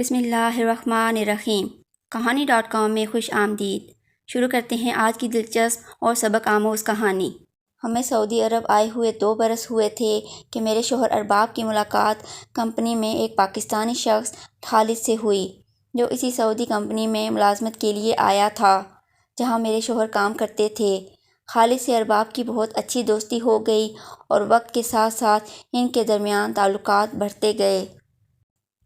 بسم اللہ الرحمن الرحیم۔ کہانی.com میں خوش آمدید۔ شروع کرتے ہیں آج کی دلچسپ اور سبق آموز کہانی۔ ہمیں سعودی عرب آئے ہوئے 2 برس ہوئے تھے کہ میرے شوہر ارباب کی ملاقات کمپنی میں ایک پاکستانی شخص خالد سے ہوئی، جو اسی سعودی کمپنی میں ملازمت کے لیے آیا تھا جہاں میرے شوہر کام کرتے تھے۔ خالد سے ارباب کی بہت اچھی دوستی ہو گئی اور وقت کے ساتھ ساتھ ان کے درمیان تعلقات بڑھتے گئے۔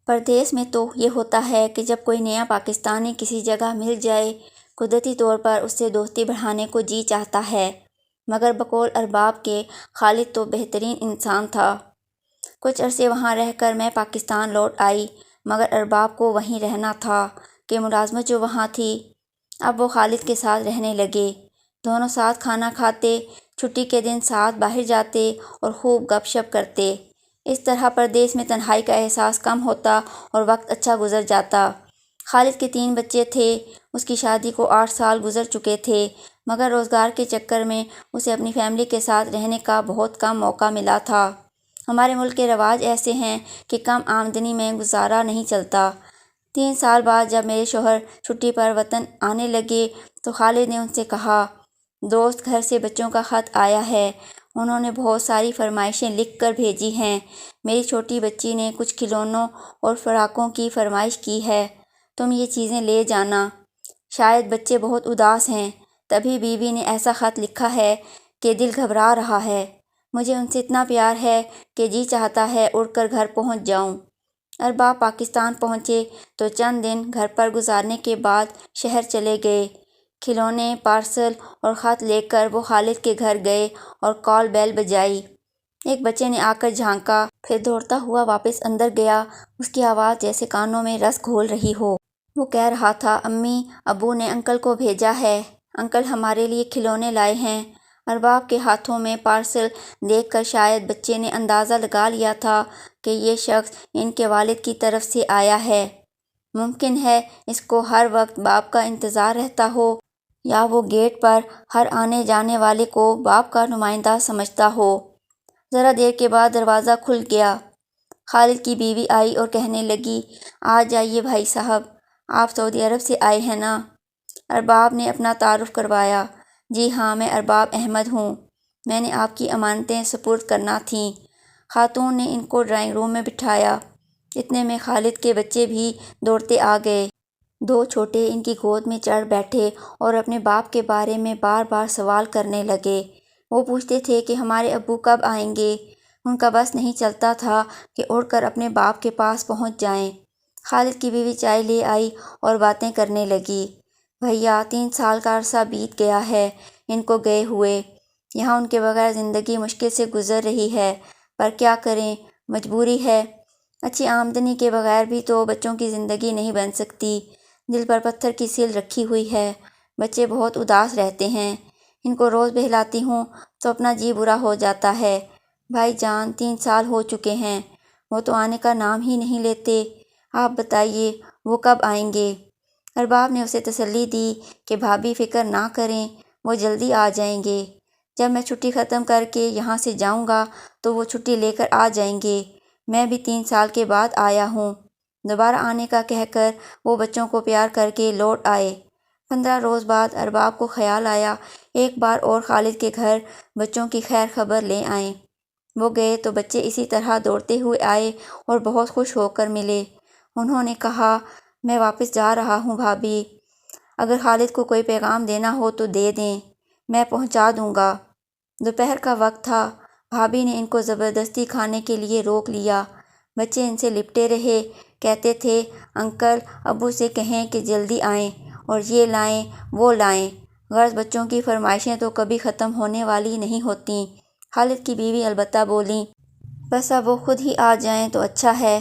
پردیس میں تو یہ ہوتا ہے کہ جب کوئی نیا پاکستانی کسی جگہ مل جائے، قدرتی طور پر اس سے دوستی بڑھانے کو جی چاہتا ہے، مگر بقول ارباب کے خالد تو بہترین انسان تھا۔ کچھ عرصے وہاں رہ کر میں پاکستان لوٹ آئی، مگر ارباب کو وہیں رہنا تھا کہ ملازمت جو وہاں تھی۔ اب وہ خالد کے ساتھ رہنے لگے، دونوں ساتھ کھانا کھاتے، چھٹی کے دن ساتھ باہر جاتے اور خوب گپ شپ کرتے۔ اس طرح پردیس میں تنہائی کا احساس کم ہوتا اور وقت اچھا گزر جاتا۔ خالد کے 3 بچے تھے، اس کی شادی کو 8 سال گزر چکے تھے، مگر روزگار کے چکر میں اسے اپنی فیملی کے ساتھ رہنے کا بہت کم موقع ملا تھا۔ ہمارے ملک کے رواج ایسے ہیں کہ کم آمدنی میں گزارا نہیں چلتا۔ 3 سال بعد جب میرے شوہر چھٹی پر وطن آنے لگے تو خالد نے ان سے کہا، دوست گھر سے بچوں کا خط آیا ہے، انہوں نے بہت ساری فرمائشیں لکھ کر بھیجی ہیں۔ میری چھوٹی بچی نے کچھ کھلونوں اور فراقوں کی فرمائش کی ہے، تم یہ چیزیں لے جانا۔ شاید بچے بہت اداس ہیں، تبھی بیوی نے ایسا خط لکھا ہے کہ دل گھبرا رہا ہے۔ مجھے ان سے اتنا پیار ہے کہ جی چاہتا ہے اڑ کر گھر پہنچ جاؤں۔ ارباب پاکستان پہنچے تو چند دن گھر پر گزارنے کے بعد شہر چلے گئے۔ کھلونے، پارسل اور خط لے کر وہ خالد کے گھر گئے اور کال بیل بجائی۔ ایک بچے نے آ کر جھانکا، پھر دوڑتا ہوا واپس اندر گیا، اس کی آواز جیسے کانوں میں رس گھول رہی ہو۔ وہ کہہ رہا تھا، امی ابو نے انکل کو بھیجا ہے، انکل ہمارے لیے کھلونے لائے ہیں۔ ارباب کے ہاتھوں میں پارسل دیکھ کر شاید بچے نے اندازہ لگا لیا تھا کہ یہ شخص ان کے والد کی طرف سے آیا ہے۔ ممکن ہے اس کو ہر وقت باپ کا انتظار رہتا ہو، یا وہ گیٹ پر ہر آنے جانے والے کو باپ کا نمائندہ سمجھتا ہو۔ ذرا دیر کے بعد دروازہ کھل گیا۔ خالد کی بیوی آئی اور کہنے لگی، آ جائیے بھائی صاحب، آپ سعودی عرب سے آئے ہیں نا؟ ارباب نے اپنا تعارف کروایا، جی ہاں میں ارباب احمد ہوں، میں نے آپ کی امانتیں سپرد کرنا تھیں۔ خاتون نے ان کو ڈرائنگ روم میں بٹھایا۔ اتنے میں خالد کے بچے بھی دوڑتے آ گئے۔ 2 چھوٹے ان کی گود میں چڑھ بیٹھے اور اپنے باپ کے بارے میں بار بار سوال کرنے لگے۔ وہ پوچھتے تھے کہ ہمارے ابو کب آئیں گے؟ ان کا بس نہیں چلتا تھا کہ اڑ کر اپنے باپ کے پاس پہنچ جائیں۔ خالد کی بیوی چائے لے آئی اور باتیں کرنے لگی، بھیا 3 سال کا عرصہ بیت گیا ہے ان کو گئے ہوئے، یہاں ان کے بغیر زندگی مشکل سے گزر رہی ہے، پر کیا کریں، مجبوری ہے۔ اچھی آمدنی کے بغیر بھی تو بچوں کی زندگی نہیں بن سکتی، دل پر پتھر کی سیل رکھی ہوئی ہے، بچے بہت اداس رہتے ہیں، ان کو روز بہلاتی ہوں تو اپنا جی برا ہو جاتا ہے۔ بھائی جان 3 سال ہو چکے ہیں، وہ تو آنے کا نام ہی نہیں لیتے، آپ بتائیے وہ کب آئیں گے؟ ارباب نے اسے تسلی دی کہ بھابی فکر نہ کریں، وہ جلدی آ جائیں گے، جب میں چھٹی ختم کر کے یہاں سے جاؤں گا تو وہ چھٹی لے کر آ جائیں گے، میں بھی 3 سال کے بعد آیا ہوں۔ دوبارہ آنے کا کہہ کر وہ بچوں کو پیار کر کے لوٹ آئے۔ 15 روز بعد ارباب کو خیال آیا ایک بار اور خالد کے گھر بچوں کی خیر خبر لے آئیں۔ وہ گئے تو بچے اسی طرح دوڑتے ہوئے آئے اور بہت خوش ہو کر ملے۔ انہوں نے کہا، میں واپس جا رہا ہوں بھابی، اگر خالد کو کوئی پیغام دینا ہو تو دے دیں، میں پہنچا دوں گا۔ دوپہر کا وقت تھا، بھابی نے ان کو زبردستی کھانے کے لیے روک لیا۔ بچے ان سے لپٹے رہے، کہتے تھے، انکل ابو سے کہیں کہ جلدی آئیں اور یہ لائیں وہ لائیں۔ غرض بچوں کی فرمائشیں تو کبھی ختم ہونے والی نہیں ہوتیں۔ خالد کی بیوی البتہ بولیں، بس اب وہ خود ہی آ جائیں تو اچھا ہے،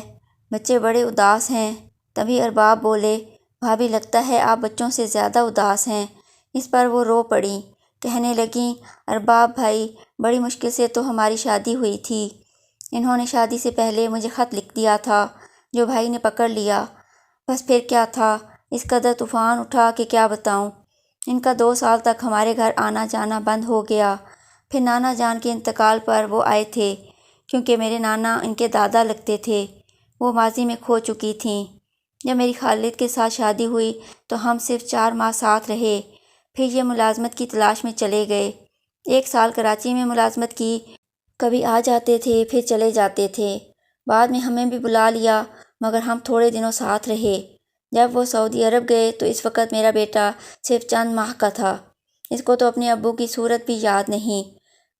بچے بڑے اداس ہیں۔ تبھی ارباب بولے، بھابی لگتا ہے آپ بچوں سے زیادہ اداس ہیں۔ اس پر وہ رو پڑیں، کہنے لگیں، ارباب بھائی بڑی مشکل سے تو ہماری شادی ہوئی تھی، انہوں نے شادی سے پہلے مجھے خط لکھ دیا تھا جو بھائی نے پکڑ لیا، بس پھر کیا تھا، اس قدر طوفان اٹھا کہ کیا بتاؤں۔ ان کا 2 سال تک ہمارے گھر آنا جانا بند ہو گیا۔ پھر نانا جان کے انتقال پر وہ آئے تھے، کیونکہ میرے نانا ان کے دادا لگتے تھے، وہ ماضی میں کھو چکی تھیں۔ جب میری خالد کے ساتھ شادی ہوئی تو ہم صرف 4 ماہ ساتھ رہے، پھر یہ ملازمت کی تلاش میں چلے گئے۔ 1 سال کراچی میں ملازمت کی، کبھی آ جاتے تھے پھر چلے جاتے تھے۔ بعد میں ہمیں بھی بلا لیا مگر ہم تھوڑے دنوں ساتھ رہے۔ جب وہ سعودی عرب گئے تو اس وقت میرا بیٹا صرف چند ماہ کا تھا۔ اس کو تو اپنے ابو کی صورت بھی یاد نہیں۔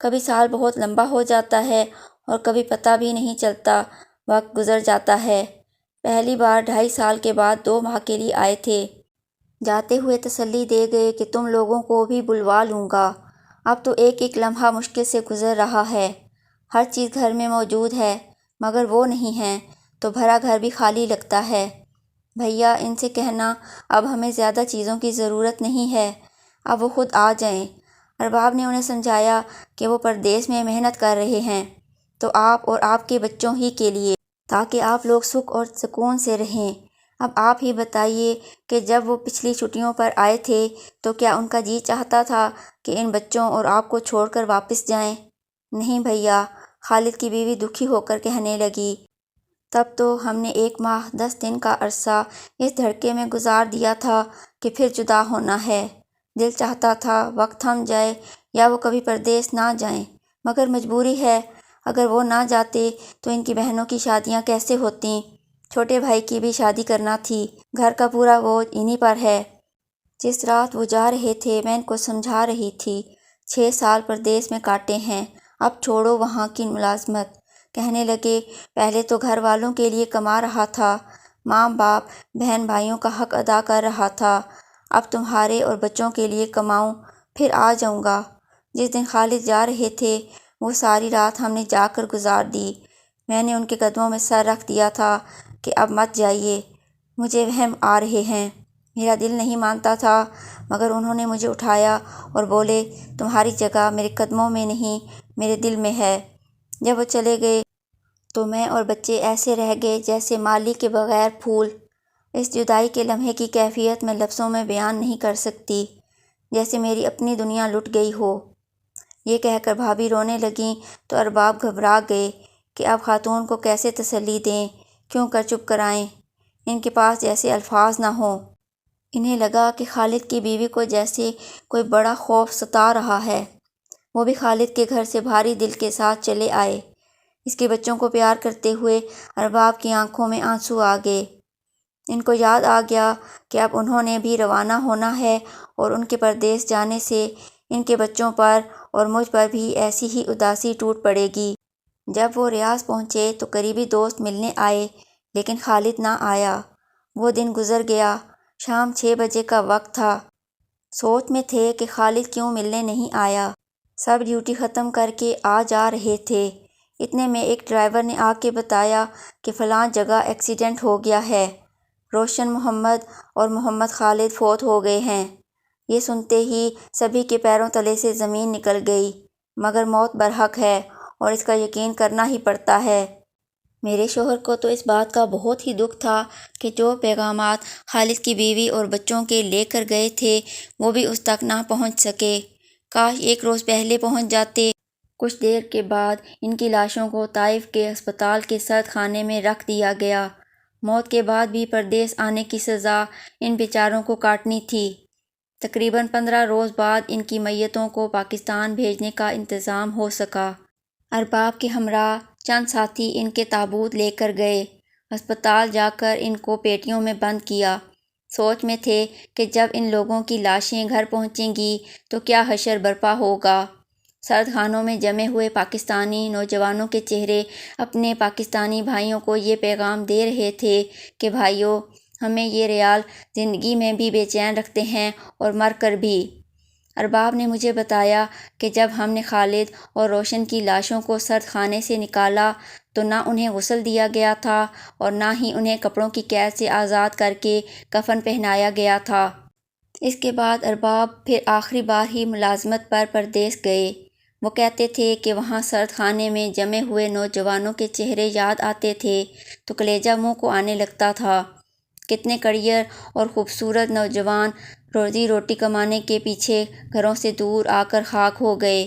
کبھی سال بہت لمبا ہو جاتا ہے اور کبھی پتہ بھی نہیں چلتا، وقت گزر جاتا ہے۔ پہلی بار 2.5 سال کے بعد 2 ماہ کے لیے آئے تھے۔ جاتے ہوئے تسلی دے گئے کہ تم لوگوں کو بھی بلوا لوں گا۔ اب تو ایک ایک لمحہ مشکل سے گزر رہا ہے۔ ہر چیز گھر میں موجود ہے مگر وہ نہیں ہے تو بھرا گھر بھی خالی لگتا ہے۔ بھیا ان سے کہنا اب ہمیں زیادہ چیزوں کی ضرورت نہیں ہے، اب وہ خود آ جائیں۔ ارباب نے انہیں سمجھایا کہ وہ پردیس میں محنت کر رہے ہیں تو آپ اور آپ کے بچوں ہی کے لیے، تاکہ آپ لوگ سکھ اور سکون سے رہیں۔ اب آپ ہی بتائیے کہ جب وہ پچھلی چھٹیوں پر آئے تھے تو کیا ان کا جی چاہتا تھا کہ ان بچوں اور آپ کو چھوڑ کر واپس جائیں؟ نہیں بھیا، خالد کی بیوی دکھی ہو کر کہنے لگی۔ تب تو ہم نے 1 ماہ 10 دن کا عرصہ اس دھڑکے میں گزار دیا تھا کہ پھر جدا ہونا ہے۔ دل چاہتا تھا وقت تھم جائے یا وہ کبھی پردیس نہ جائیں، مگر مجبوری ہے۔ اگر وہ نہ جاتے تو ان کی بہنوں کی شادیاں کیسے ہوتیں؟ چھوٹے بھائی کی بھی شادی کرنا تھی، گھر کا پورا بوجھ انہی پر ہے۔ جس رات وہ جا رہے تھے میں ان کو سمجھا رہی تھی، 6 سال پردیس میں کاٹے ہیں، اب چھوڑو وہاں کی ملازمت۔ کہنے لگے پہلے تو گھر والوں کے لیے کما رہا تھا، ماں باپ بہن بھائیوں کا حق ادا کر رہا تھا، اب تمہارے اور بچوں کے لیے کماؤں پھر آ جاؤں گا۔ جس دن خالد جا رہے تھے وہ ساری رات ہم نے جا کر گزار دی۔ میں نے ان کے قدموں میں سر رکھ دیا تھا کہ اب مت جائیے، مجھے وہم آ رہے ہیں۔ میرا دل نہیں مانتا تھا مگر انہوں نے مجھے اٹھایا اور بولے تمہاری جگہ میرے قدموں میں نہیں میرے دل میں ہے۔ جب وہ چلے گئے تو میں اور بچے ایسے رہ گئے جیسے مالی کے بغیر پھول۔ اس جدائی کے لمحے کی کیفیت میں لفظوں میں بیان نہیں کر سکتی، جیسے میری اپنی دنیا لٹ گئی ہو۔ یہ کہہ کر بھابھی رونے لگیں تو ارباب گھبرا گئے کہ اب خاتون کو کیسے تسلی دیں، کیوں کر چپ کرائیں، ان کے پاس جیسے الفاظ نہ ہوں۔ انہیں لگا کہ خالد کی بیوی کو جیسے کوئی بڑا خوف ستا رہا ہے۔ وہ بھی خالد کے گھر سے بھاری دل کے ساتھ چلے آئے۔ اس کے بچوں کو پیار کرتے ہوئے ارباب کی آنکھوں میں آنسو آ گئے۔ ان کو یاد آ گیا کہ اب انہوں نے بھی روانہ ہونا ہے اور ان کے پردیس جانے سے ان کے بچوں پر اور مجھ پر بھی ایسی ہی اداسی ٹوٹ پڑے گی۔ جب وہ ریاض پہنچے تو قریبی دوست ملنے آئے لیکن خالد نہ آیا۔ وہ دن گزر گیا، شام 6 بجے کا وقت تھا۔ سوچ میں تھے کہ خالد کیوں ملنے نہیں آیا، سب ڈیوٹی ختم کر کے آ جا رہے تھے۔ اتنے میں ایک ڈرائیور نے آ کے بتایا کہ فلاں جگہ ایکسیڈنٹ ہو گیا ہے، روشن محمد اور محمد خالد فوت ہو گئے ہیں۔ یہ سنتے ہی سبھی کے پیروں تلے سے زمین نکل گئی، مگر موت برحق ہے اور اس کا یقین کرنا ہی پڑتا ہے۔ میرے شوہر کو تو اس بات کا بہت ہی دکھ تھا کہ جو پیغامات خالد کی بیوی اور بچوں کے لے کر گئے تھے وہ بھی اس تک نہ پہنچ سکے۔ کاش 1 روز پہلے پہنچ جاتے۔ کچھ دیر کے بعد ان کی لاشوں کو طائف کے ہسپتال کے سرد خانے میں رکھ دیا گیا۔ موت کے بعد بھی پردیس آنے کی سزا ان بیچاروں کو کاٹنی تھی۔ تقریباً 15 روز بعد ان کی میتوں کو پاکستان بھیجنے کا انتظام ہو سکا۔ ارباب کے ہمراہ چند ساتھی ان کے تابوت لے کر گئے۔ ہسپتال جا کر ان کو پیٹیوں میں بند کیا۔ سوچ میں تھے کہ جب ان لوگوں کی لاشیں گھر پہنچیں گی تو کیا حشر برپا ہوگا۔ سرد خانوں میں جمے ہوئے پاکستانی نوجوانوں کے چہرے اپنے پاکستانی بھائیوں کو یہ پیغام دے رہے تھے کہ بھائیو، ہمیں یہ ریال زندگی میں بھی بے چین رکھتے ہیں اور مر کر بھی۔ ارباب نے مجھے بتایا کہ جب ہم نے خالد اور روشن کی لاشوں کو سرد خانے سے نکالا تو نہ انہیں غسل دیا گیا تھا اور نہ ہی انہیں کپڑوں کی قید سے آزاد کر کے کفن پہنایا گیا تھا۔ اس کے بعد ارباب پھر آخری بار ہی ملازمت پر پردیس گئے۔ وہ کہتے تھے کہ وہاں سرد خانے میں جمے ہوئے نوجوانوں کے چہرے یاد آتے تھے تو کلیجہ منہ کو آنے لگتا تھا۔ کتنے کیریئر اور خوبصورت نوجوان روزی روٹی کمانے کے پیچھے گھروں سے دور آ کر خاک ہو گئے۔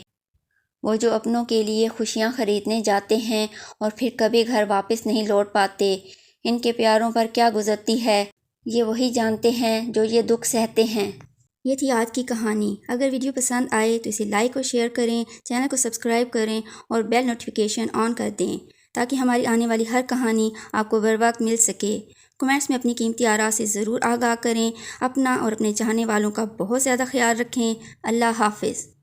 وہ جو اپنوں کے لیے خوشیاں خریدنے جاتے ہیں اور پھر کبھی گھر واپس نہیں لوٹ پاتے، ان کے پیاروں پر کیا گزرتی ہے یہ وہی جانتے ہیں جو یہ دکھ سہتے ہیں۔ یہ تھی آج کی کہانی۔ اگر ویڈیو پسند آئے تو اسے لائک اور شیئر کریں، چینل کو سبسکرائب کریں اور بیل نوٹیفیکیشن آن کر دیں تاکہ ہماری آنے والی ہر کہانی آپ کو بر وقت مل سکے۔ کمنٹس میں اپنی قیمتی آراء سے ضرور آگاہ کریں۔ اپنا اور اپنے چاہنے والوں کا بہت زیادہ خیال رکھیں۔ اللہ حافظ۔